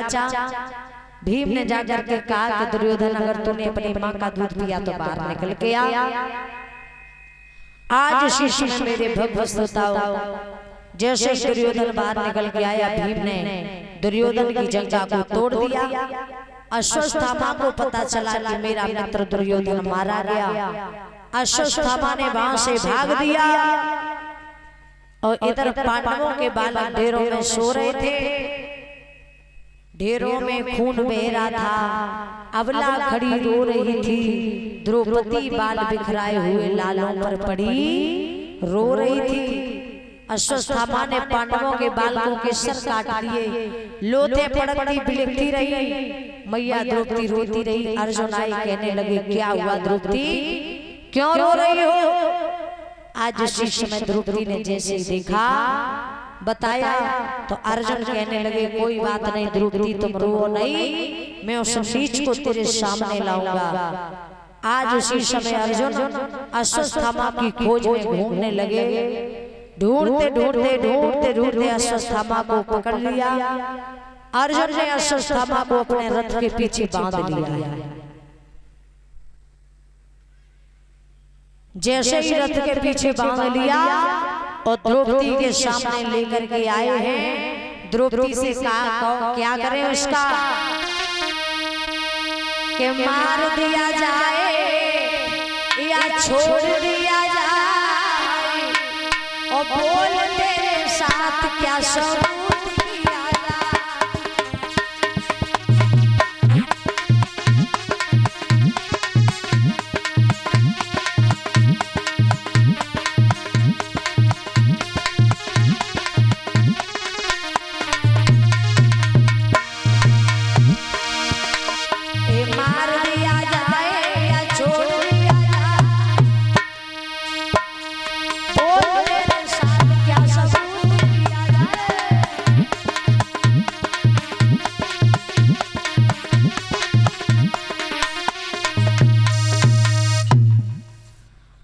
बच्चा। भीम ने जाकर के कहा कि दुर्योधन अगर तूने अपनी माँ का दूध पिया तो बाहर निकल के आ। आज शीश में मेरे भक्त श्रोताओ, जैसे दुर्योधन बाहर निकल के आया, भीम ने दुर्योधन की जंगा को तोड़ दिया। अश्वत्थामा को पता चला कि मेरा मित्र दुर्योधन मारा गया। अश्वत्थामा ने वहां से भाग दिया और इधर पांडवों के बालक ढेरों में सो रहे थे। ढेरों में खून बह रहा था। अबला खड़ी रो रही थी। द्रौपदी बाल बिखराए हुए लालों पर पड़ी रो रही थी। अश्वत्थामा ने पांडवों के बालकों के सर काट लिए। लोथे पड़कती बिलखती रही। मैया द्रौपदी रोती रही। अर्जुन आई, कहने लगे क्या हुआ द्रौपदी, क्यों रो रही हो? आज उसी समय द्रौपदी ने जैसे देखा बताया तो अर्जुन कहने लगे कोई बात नहीं द्रौपदी, तुम रो नहीं, मैं उस नीच को तेरे सामने लाऊंगा। आज उसी समय अर्जुन अश्वत्थामा की खोज में घूमने लगे। ढूंढते ढूंढते ढूंढते ढूंढते अश्वत्थामा को पकड़ लिया। अर्जुन ने अश्वत्थामा को अपने रथ के पीछे बांध लिया। जैसे ही रथ के पीछे बांध लिया और द्रौपदी के सामने लेकर के आए हैं। द्रौपदी से कहा क्या करें उसका, कि मार दिया जाए या छोड़ दिया जाए, और बोल तेरे साथ क्या सब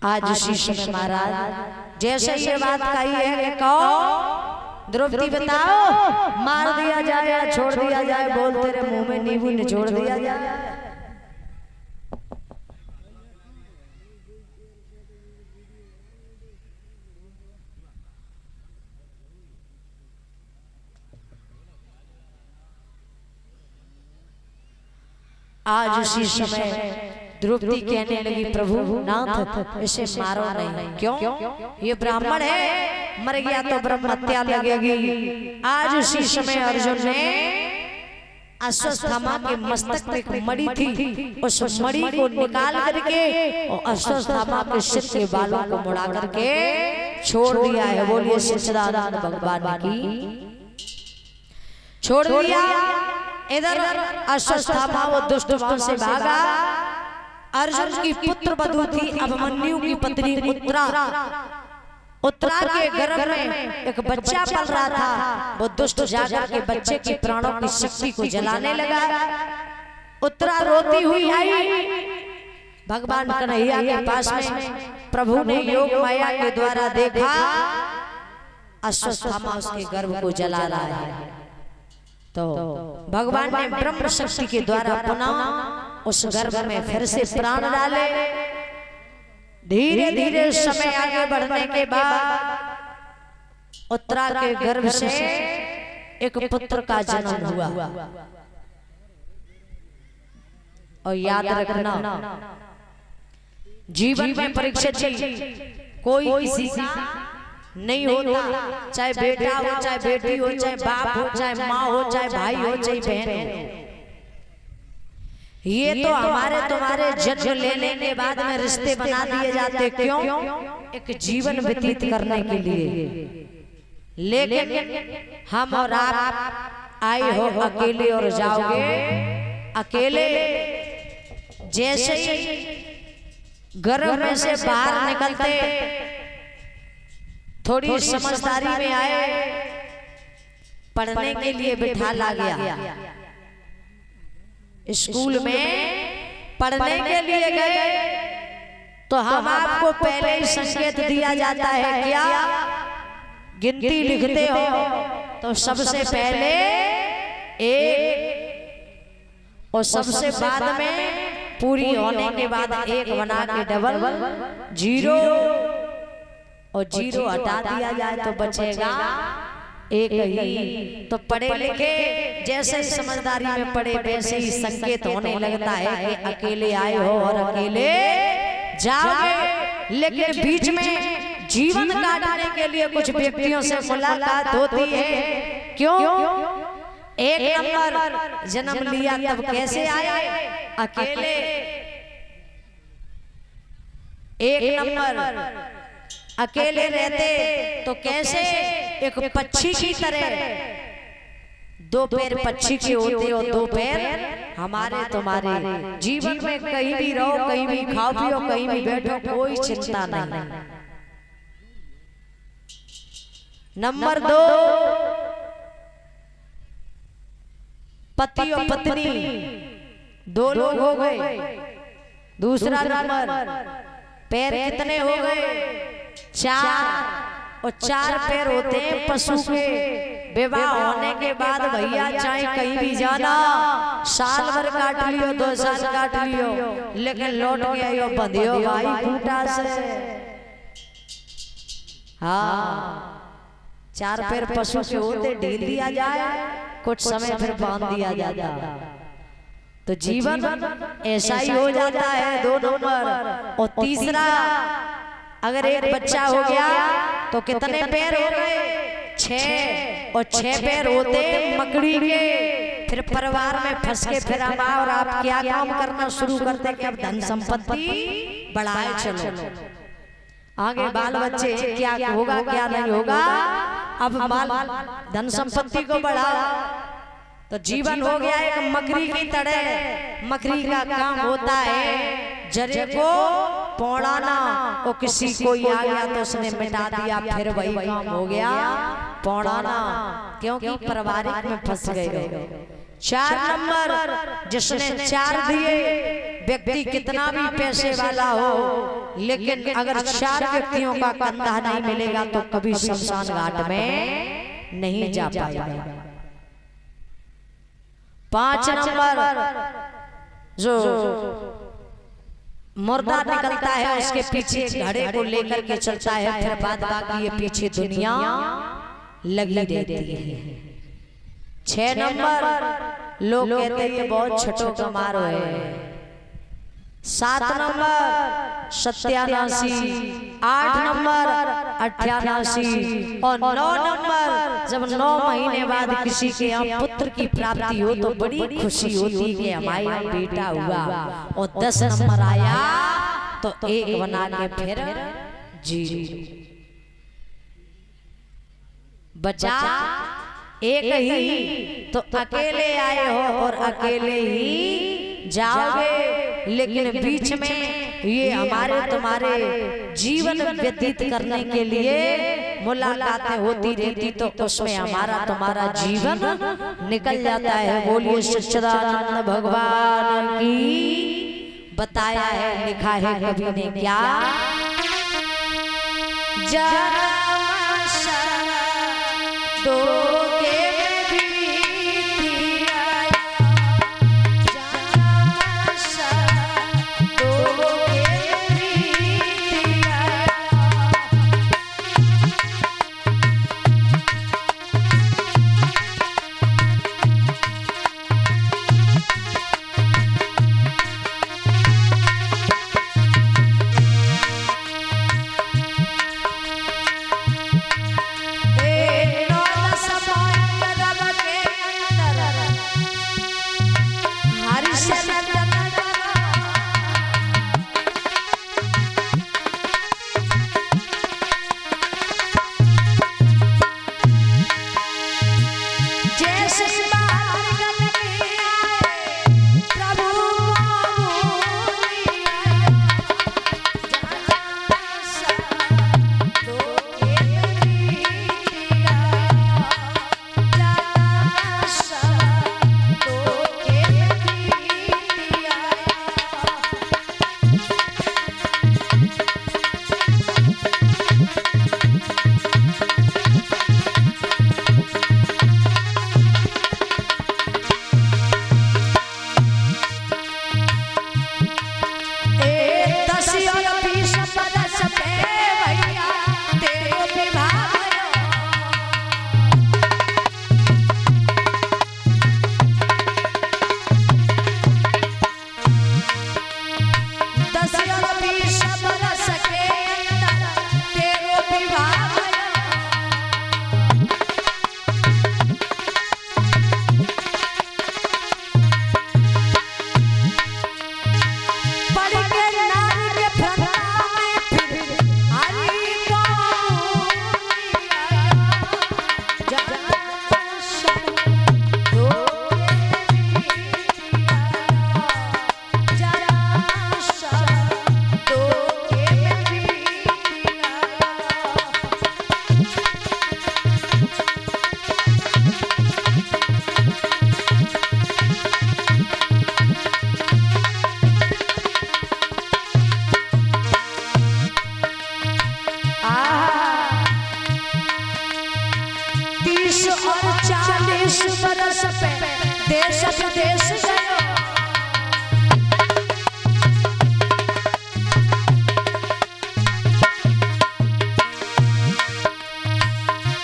आज शीश में महाराज जैसे ये बात कही है कि कहो द्रौपदी बताओ मार दिया जाए या छोड़ दिया जाए, बोल तेरे मुंह में नींबू निचोड़ दिया जाए। आज उसी समय द्रौपदी कहने लगी प्रभु नाथ इसे मारो नहीं। क्यों? ये ब्राह्मण है, मर गया तो ब्रह्म हत्या लगेगी। आज उसी समय अर्जुन ने अश्वत्थामा के मस्तक पे एक मणि थी, उस मणि को निकाल करके और अश्वत्थामा के सिर के बालों को मुड़ा करके छोड़ दिया है। बोलिए सच्चिदानंद भगवान की। छोड़ दिया। इधर अश्वत्थामा वो दुष्ट वहां से भागा। अर्जुन की पुत्र वधू थी अभिमन्यु की पत्नी उत्तरा। उत्तरा के गर्भ में एक बच्चा पल रहा था। वो दुष्ट जाकर के बच्चे के प्राणों की शक्ति को जलाने लगा। उत्तरा रोती हुई आई भगवान कन्हैया के पास में। प्रभु ने योग माया के द्वारा देखा अश्वत्थामा उसके गर्भ को जला रहा है। तो भगवान ने ब्रह्म शक्ति के द्वारा पुनः उस गर्भ में फिर से प्राण डाले। धीरे धीरे समय आगे बढ़ने के बाद उत्तरा के गर्भ से एक पुत्र का जन्म हुआ। और याद रखना जीवन में परीक्षा कोई किसी का नहीं होता, चाहे बेटा हो, चाहे बेटी हो, चाहे बाप हो, चाहे माँ हो, चाहे भाई हो, चाहे बहन हो। ये तो हमारे तुम्हारे जन्म लेने के बाद में रिश्ते बना दिए जाते। क्यों? एक जीवन व्यतीत करने के लिए। लेकिन हम और आप आए हो अकेले और जाओगे अकेले। जैसे ही गर्भ में से बाहर निकलते थोड़ी समझदारी में आए, पढ़ने के लिए बिठा ला गया। स्कूल में पढ़ने के लिए गए तो हम आपको पहले ही संकेत दिया जाता है क्या? गिनती लिखते हो तो सबसे पहले 1 और सबसे बाद में पूरी होने के बाद एक बना के डबल जीरो और जीरो हटा दिया जाए तो बचेगा एक ही। तो पढ़े लिखे जैसे ही समझदारी में पढ़े वैसे ही संकेत होने लगता है कि अकेले आए हो और अकेले जाओगे। लेकिन बीच में जीवन काटने के लिए कुछ व्यक्तियों से मुलाकात होती है। क्यों? एक नंबर जन्म लिया तब कैसे आए? अकेले। एक नंबर अकेले रहते तो कैसे? एक पक्षी की तरह, दो पैर पक्षी के होते और दो पैर हमारे तुम्हारे। जीवन में कहीं भी रहो, कहीं भी खाओ पियो, कहीं भी बैठो, कोई चिंता नहीं। नंबर दो, पति और पत्नी दो लोग हो गए। दूसरा नंबर, पैर कितने हो गए? चार। और चार पैर होते हैं पशु के। विवाह होने के बाद भैया चाहे कहीं भी जाना, साल भर काट लियो, 2 साल काट लियो, लेकिन लौट के आयो बंधियो भाई खूंटा से। हाँ, चार पैर पशु के होते ढील दिया जाए, कुछ समय फिर बांध दिया जाता। तो जीवन ऐसा ही हो जाता है। 2 नंबर। और तीसरा, अगर एक बच्चा हो गया तो कितने पैर हो गए? 6। और 6 पैर होते मकड़ी के। फिर परिवार में फंस के फिर हम और आप क्या काम करना शुरू करते कि अब धन संपत्ति बढ़ाए चलो, आगे बाल बच्चे क्या होगा क्या नहीं होगा, अब माल धन संपत्ति को बढ़ाओ। तो जीवन हो गया एक मकड़ी की तरह। मकड़ी का काम होता है जरे को पौड़ाना। और किसी कोई आ गया तो उसने मिटा दिया, फिर वही काम हो गया पौड़ाना, क्योंकि पारिवारिक में फंस गए। 4 नंबर, जिसने 4 दिए, व्यक्ति कितना भी पैसे वाला हो, लेकिन अगर 4 व्यक्तियों का कंधा नहीं मिलेगा तो कभी शमशान घाट में नहीं जा पाएगा। 5 नंबर, जो मुर्दा निकलता है उसके पीछे घड़े को लेकर के चलता है, फिर बाद बाकी ये पीछे दुनिया लगी रहती है। 6 नंबर, लोग कहते हैं ये बहुत छोटो कमारो है। 7 नंबर, सत्यानाशी। 8 नंबर, 88। और 9 नंबर, जब 9 महीने बाद किसी के यहाँ पुत्र की प्राप्ति हो तो बड़ी खुशी होती कि हमारे यहाँ बेटा हुआ। और 10 नंबर आया तो 1 बना के फिर 0 बचा 1 ही। तो अकेले आए हो और अकेले ही जाओगे। लेकिन बीच में ये हमारे तुम्हारे जीवन व्यतीत करने के लिए मुलाकातें होती रहती, तो उसमें हमारा तुम्हारा जीवन निकल जाता है। बोलिए सच्चिदानंद भगवान की। बताया है, लिखा है कवि ने क्या? देश विदेश गयो।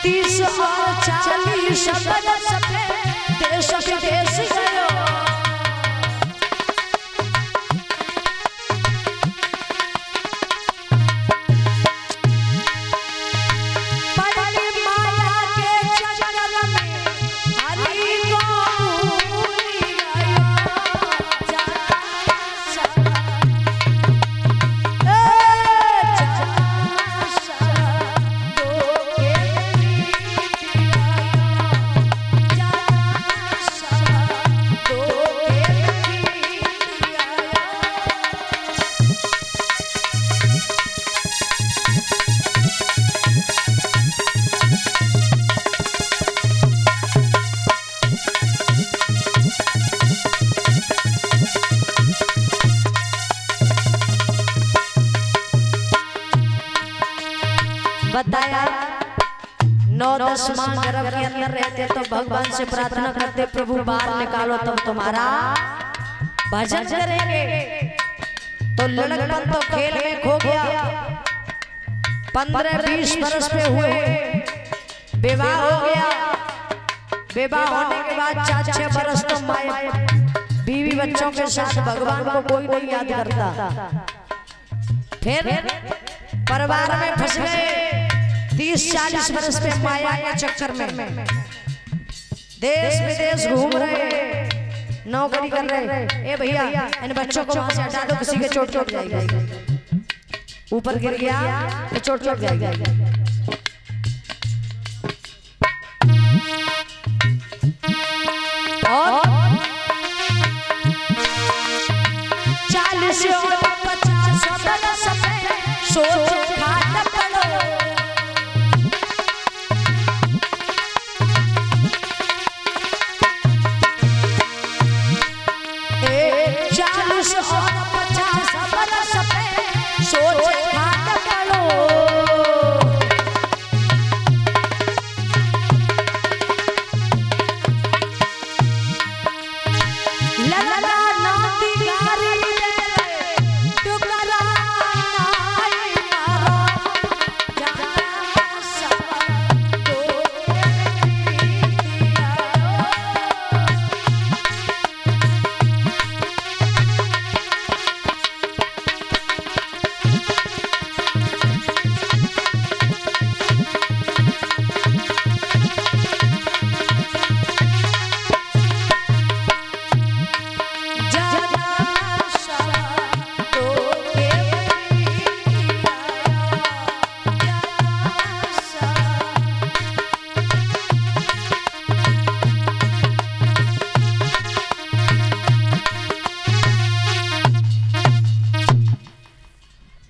30 और 40 बरस पे देश विदेश गयो। बताया 9-10 माह गर्भ के अंदर रहते तो भगवान से प्रार्थना करते प्रभु बाहर निकालो तब तुम्हारा भजन करेंगे। तो लड़कपन तो खेल में खो गया। 15-20 वर्ष पे हुए विवाह हो गया। विवाह होने के बाद 4-6 वर्ष तो माए बीवी बच्चों के साथ भगवान को कोई नहीं याद करता। फिर परिवार में फंस गए। 30-40 वर्ष पे माया के चक्कर में देश विदेश घूम रहे, नौकरी कर रहे। ए भैया इन बच्चों को वहां से हटा दो, किसी के चोट लग जाएगी। ऊपर गिर गया तो चोट लग जाएगी। और 40 और 50 बरस पे सोच खाट पड़ो। 40 और 50 बरस पे सोच खाट पड़ो। ललना नाती गारी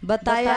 बताया